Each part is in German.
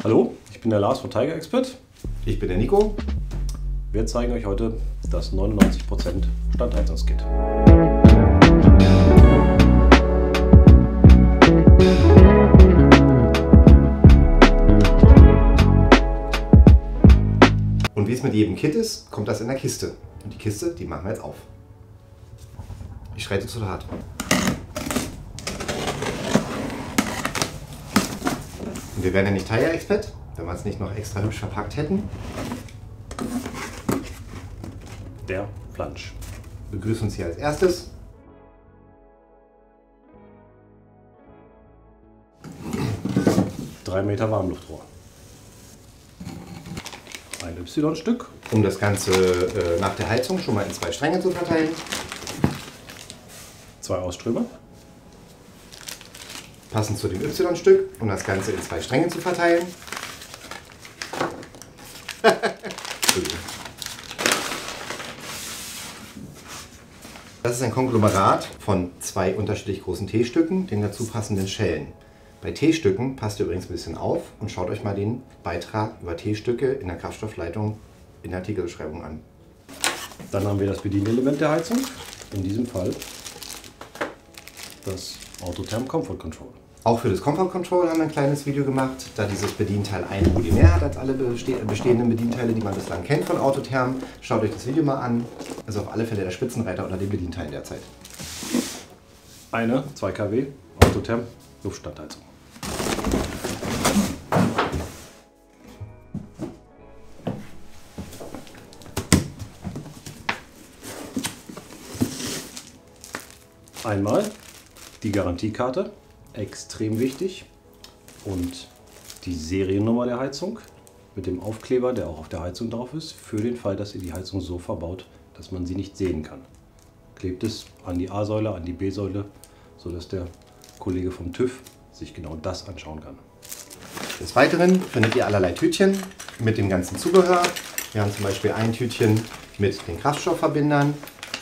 Hallo, ich bin der Lars von Tiger Expert. Ich bin der Nico. Wir zeigen euch heute das 99% Standheizungskit. Und wie es mit jedem Kit ist, kommt das in der Kiste. Und die Kiste, die machen wir jetzt auf. Ich schreite zu hart. Und wir wären ja nicht Tiger Expert, wenn wir es nicht noch extra hübsch verpackt hätten. Der Flansch. Begrüßt uns hier als erstes. Drei Meter Warmluftrohr. Ein Y-Stück. Um das Ganze nach der Heizung schon mal in 2 Stränge zu verteilen. 2 Ausströmer. Passend zu dem Y-Stück, um das Ganze in 2 Stränge zu verteilen. Das ist ein Konglomerat von 2 unterschiedlich großen T-Stücken, den dazu passenden Schellen. Bei T-Stücken passt ihr übrigens ein bisschen auf und schaut euch mal den Beitrag über T-Stücke in der Kraftstoffleitung in der Artikelbeschreibung an. Dann haben wir das Bedienelement der Heizung. In diesem Fall das Autotherm Comfort Control. Auch für das Comfort Control haben wir ein kleines Video gemacht, da dieses Bedienteil ein Rudi mehr hat als alle bestehenden Bedienteile, die man bislang kennt von Autotherm. Schaut euch das Video mal an. Also auf alle Fälle der Spitzenreiter unter den Bedienteilen derzeit. Eine 2 kW Autotherm Luftstandheizung. Einmal die Garantiekarte, extrem wichtig, und die Seriennummer der Heizung mit dem Aufkleber, der auch auf der Heizung drauf ist, für den Fall, dass ihr die Heizung so verbaut, dass man sie nicht sehen kann. Klebt es an die A-Säule, an die B-Säule, sodass der Kollege vom TÜV sich genau das anschauen kann. Des Weiteren findet ihr allerlei Tütchen mit dem ganzen Zubehör. Wir haben zum Beispiel ein Tütchen mit den Kraftstoffverbindern.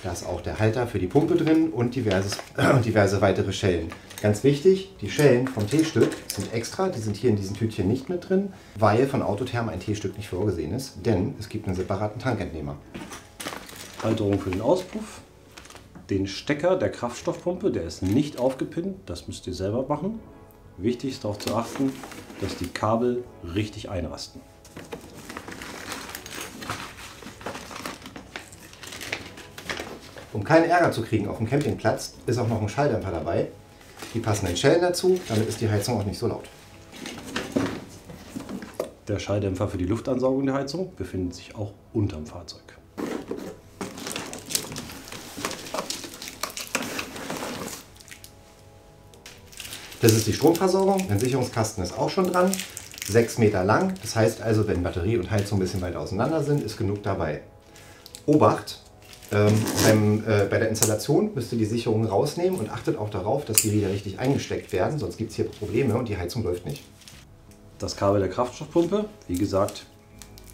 Da ist auch der Halter für die Pumpe drin und diverse weitere Schellen. Ganz wichtig, die Schellen vom T-Stück sind extra, die sind hier in diesen Tütchen nicht mit drin, weil von Autotherm ein T-Stück nicht vorgesehen ist, denn es gibt einen separaten Tankentnehmer. Halterung für den Auspuff, den Stecker der Kraftstoffpumpe, der ist nicht aufgepinnt, das müsst ihr selber machen. Wichtig ist darauf zu achten, dass die Kabel richtig einrasten. Um keinen Ärger zu kriegen auf dem Campingplatz, ist auch noch ein Schalldämpfer dabei. Die passenden Schellen dazu, damit ist die Heizung auch nicht so laut. Der Schalldämpfer für die Luftansaugung der Heizung befindet sich auch unterm Fahrzeug. Das ist die Stromversorgung, der Sicherungskasten ist auch schon dran. 6 Meter lang, das heißt also, wenn Batterie und Heizung ein bisschen weit auseinander sind, ist genug dabei. Obacht! Bei der Installation müsst ihr die Sicherungen rausnehmen und achtet auch darauf, dass die wieder richtig eingesteckt werden, sonst gibt es hier Probleme und die Heizung läuft nicht. Das Kabel der Kraftstoffpumpe, wie gesagt,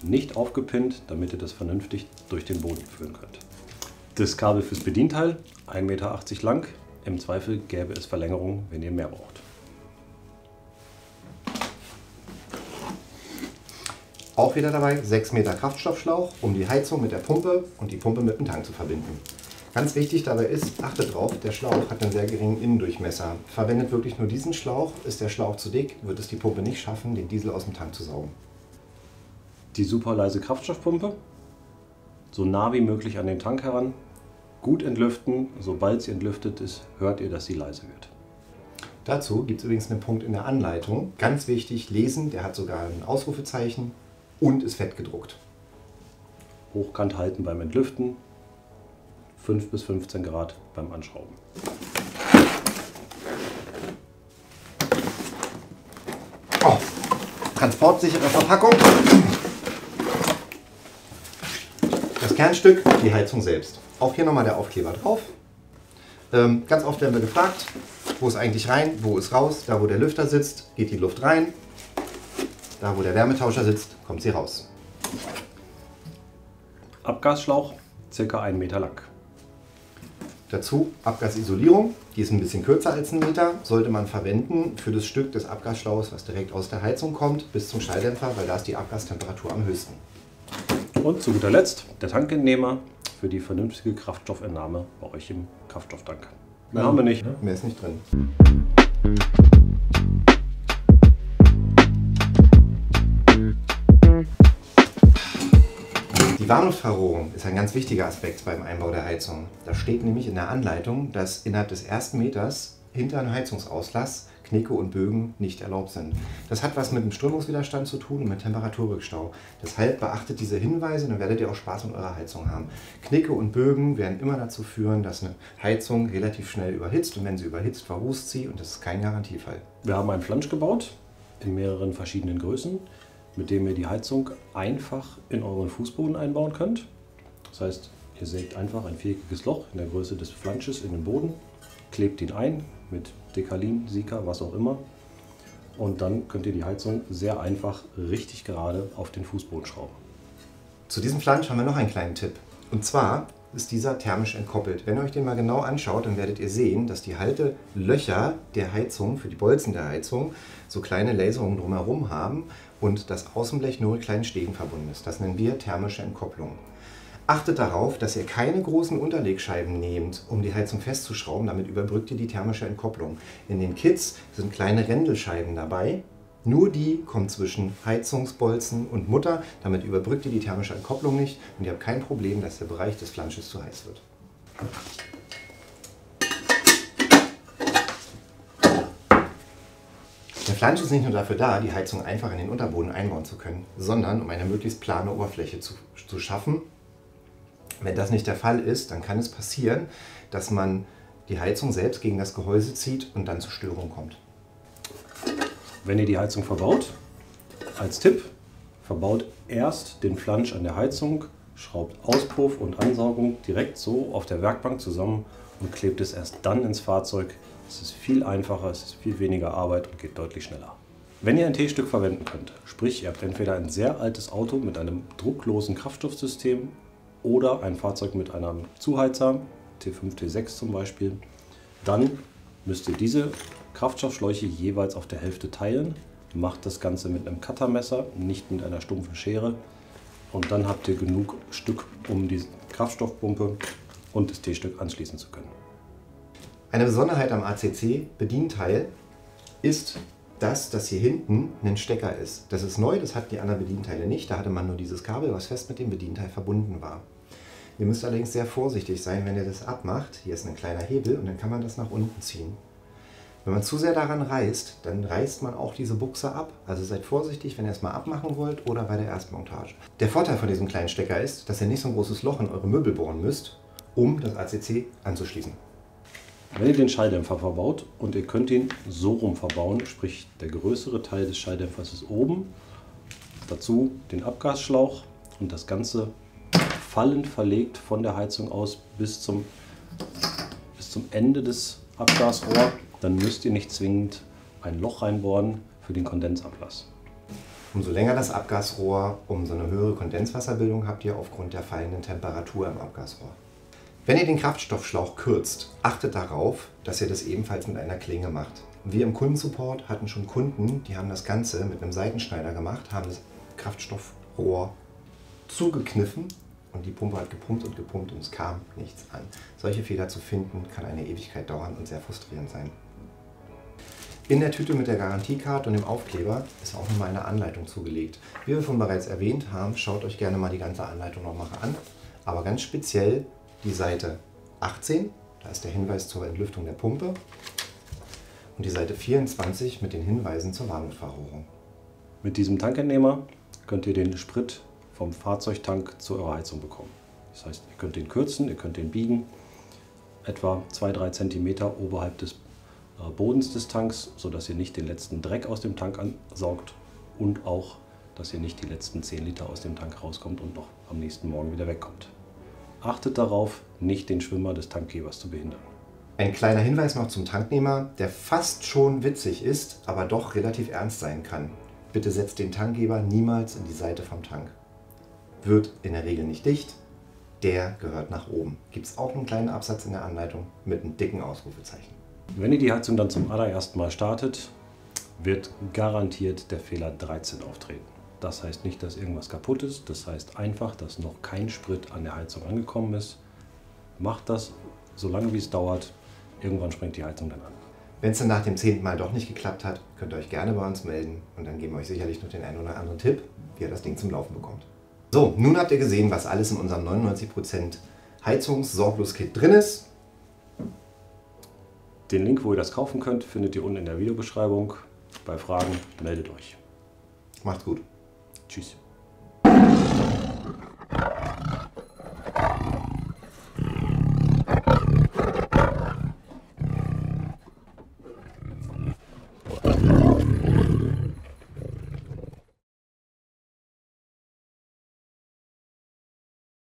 nicht aufgepinnt, damit ihr das vernünftig durch den Boden führen könnt. Das Kabel fürs Bedienteil, 1,80 Meter lang, im Zweifel gäbe es Verlängerung, wenn ihr mehr braucht. Auch wieder dabei 6 Meter Kraftstoffschlauch, um die Heizung mit der Pumpe und die Pumpe mit dem Tank zu verbinden. Ganz wichtig dabei ist, achtet drauf, der Schlauch hat einen sehr geringen Innendurchmesser. Verwendet wirklich nur diesen Schlauch. Ist der Schlauch zu dick, wird es die Pumpe nicht schaffen, den Diesel aus dem Tank zu saugen. Die super leise Kraftstoffpumpe, so nah wie möglich an den Tank heran, gut entlüften. Sobald sie entlüftet ist, hört ihr, dass sie leise wird. Dazu gibt es übrigens einen Punkt in der Anleitung. Ganz wichtig, lesen, der hat sogar ein Ausrufezeichen. Und ist fett gedruckt. Hochkant halten beim Entlüften, 5 bis 15 Grad beim Anschrauben. Oh, transportsichere Verpackung. Das Kernstück, die Heizung selbst. Auch hier nochmal der Aufkleber drauf. Ganz oft werden wir gefragt, wo ist eigentlich rein, wo ist raus. Da wo der Lüfter sitzt, geht die Luft rein. Da wo der Wärmetauscher sitzt, kommt sie raus. Abgasschlauch, ca. 1 Meter lang. Dazu Abgasisolierung, die ist ein bisschen kürzer als 1 Meter, sollte man verwenden für das Stück des Abgasschlauchs, was direkt aus der Heizung kommt, bis zum Schalldämpfer, weil da ist die Abgastemperatur am höchsten. Und zu guter Letzt der Tankentnehmer für die vernünftige Kraftstoffentnahme bei euch im Kraftstofftank. Mehr haben wir nicht. Mehr ist nicht drin. Die Warmluftverrohrung ist ein ganz wichtiger Aspekt beim Einbau der Heizung. Da steht nämlich in der Anleitung, dass innerhalb des 1. Meters hinter einem Heizungsauslass Knicke und Bögen nicht erlaubt sind. Das hat was mit dem Strömungswiderstand zu tun und mit Temperaturrückstau. Deshalb beachtet diese Hinweise, dann werdet ihr auch Spaß mit eurer Heizung haben. Knicke und Bögen werden immer dazu führen, dass eine Heizung relativ schnell überhitzt und wenn sie überhitzt, verrußt sie und das ist kein Garantiefall. Wir haben einen Flansch gebaut in mehreren verschiedenen Größen, mit dem ihr die Heizung einfach in euren Fußboden einbauen könnt. Das heißt, ihr sägt einfach ein viereckiges Loch in der Größe des Flansches in den Boden, klebt ihn ein mit Dekalin, Sika, was auch immer. Und dann könnt ihr die Heizung sehr einfach richtig gerade auf den Fußboden schrauben. Zu diesem Flansch haben wir noch einen kleinen Tipp. Und zwar ist dieser thermisch entkoppelt. Wenn ihr euch den mal genau anschaut, dann werdet ihr sehen, dass die Haltelöcher der Heizung, für die Bolzen der Heizung, so kleine Laserungen drumherum haben und das Außenblech nur mit kleinen Stegen verbunden ist. Das nennen wir thermische Entkopplung. Achtet darauf, dass ihr keine großen Unterlegscheiben nehmt, um die Heizung festzuschrauben. Damit überbrückt ihr die thermische Entkopplung. In den Kits sind kleine Rändelscheiben dabei. Nur die kommen zwischen Heizungsbolzen und Mutter. Damit überbrückt ihr die thermische Entkopplung nicht und ihr habt kein Problem, dass der Bereich des Flansches zu heiß wird. Der Flansch ist nicht nur dafür da, die Heizung einfach in den Unterboden einbauen zu können, sondern um eine möglichst plane Oberfläche zu schaffen. Wenn das nicht der Fall ist, dann kann es passieren, dass man die Heizung selbst gegen das Gehäuse zieht und dann zu Störungen kommt. Wenn ihr die Heizung verbaut, als Tipp, verbaut erst den Flansch an der Heizung, schraubt Auspuff und Ansaugung direkt so auf der Werkbank zusammen und klebt es erst dann ins Fahrzeug. Es ist viel einfacher, es ist viel weniger Arbeit und geht deutlich schneller. Wenn ihr ein T-Stück verwenden könnt, sprich ihr habt entweder ein sehr altes Auto mit einem drucklosen Kraftstoffsystem oder ein Fahrzeug mit einem Zuheizer, T5, T6 zum Beispiel, dann müsst ihr diese Kraftstoffschläuche jeweils auf der Hälfte teilen. Macht das Ganze mit einem Cuttermesser, nicht mit einer stumpfen Schere. Und dann habt ihr genug Stück, um die Kraftstoffpumpe und das T-Stück anschließen zu können. Eine Besonderheit am ACC-Bedienteil ist, dass hier hinten ein Stecker ist. Das ist neu, das hatten die anderen Bedienteile nicht. Da hatte man nur dieses Kabel, was fest mit dem Bedienteil verbunden war. Ihr müsst allerdings sehr vorsichtig sein, wenn ihr das abmacht. Hier ist ein kleiner Hebel und dann kann man das nach unten ziehen. Wenn man zu sehr daran reißt, dann reißt man auch diese Buchse ab. Also seid vorsichtig, wenn ihr es mal abmachen wollt oder bei der Erstmontage. Der Vorteil von diesem kleinen Stecker ist, dass ihr nicht so ein großes Loch in eure Möbel bohren müsst, um das ACC anzuschließen. Wenn ihr den Schalldämpfer verbaut und ihr könnt ihn so rum verbauen, sprich der größere Teil des Schalldämpfers ist oben, dazu den Abgasschlauch und das Ganze fallend verlegt von der Heizung aus bis zum Ende des Abgasrohrs, dann müsst ihr nicht zwingend ein Loch reinbohren für den Kondensablass. Umso länger das Abgasrohr, umso eine höhere Kondenswasserbildung habt ihr aufgrund der fallenden Temperatur im Abgasrohr. Wenn ihr den Kraftstoffschlauch kürzt, achtet darauf, dass ihr das ebenfalls mit einer Klinge macht. Wir im Kundensupport hatten schon Kunden, die haben das Ganze mit einem Seitenschneider gemacht, haben das Kraftstoffrohr zugekniffen und die Pumpe hat gepumpt und es kam nichts an. Solche Fehler zu finden, kann eine Ewigkeit dauern und sehr frustrierend sein. In der Tüte mit der Garantiekarte und dem Aufkleber ist auch nochmal eine Anleitung zugelegt. Wie wir schon bereits erwähnt haben, schaut euch gerne mal die ganze Anleitung nochmal an. Aber ganz speziell die Seite 18, da ist der Hinweis zur Entlüftung der Pumpe. Und die Seite 24 mit den Hinweisen zur Warmluftverrohrung. Mit diesem Tankentnehmer könnt ihr den Sprit vom Fahrzeugtank zu eurer Heizung bekommen. Das heißt, ihr könnt den kürzen, ihr könnt den biegen, etwa 2-3 cm oberhalb des Bodens des Tanks, sodass ihr nicht den letzten Dreck aus dem Tank ansaugt und auch, dass ihr nicht die letzten 10 Liter aus dem Tank rauskommt und noch am nächsten Morgen wieder wegkommt. Achtet darauf, nicht den Schwimmer des Tankgebers zu behindern. Ein kleiner Hinweis noch zum Tanknehmer, der fast schon witzig ist, aber doch relativ ernst sein kann. Bitte setzt den Tankgeber niemals in die Seite vom Tank. Wird in der Regel nicht dicht, der gehört nach oben. Gibt es auch einen kleinen Absatz in der Anleitung mit einem dicken Ausrufezeichen. Wenn ihr die Heizung dann zum allerersten Mal startet, wird garantiert der Fehler 13 auftreten. Das heißt nicht, dass irgendwas kaputt ist, das heißt einfach, dass noch kein Sprit an der Heizung angekommen ist. Macht das so lange wie es dauert, irgendwann springt die Heizung dann an. Wenn es dann nach dem 10. Mal doch nicht geklappt hat, könnt ihr euch gerne bei uns melden und dann geben wir euch sicherlich noch den einen oder anderen Tipp, wie ihr das Ding zum Laufen bekommt. So, nun habt ihr gesehen, was alles in unserem 99% Heizungs-Sorglos-Kit drin ist. Den Link, wo ihr das kaufen könnt, findet ihr unten in der Videobeschreibung. Bei Fragen meldet euch. Macht's gut. Tschüss.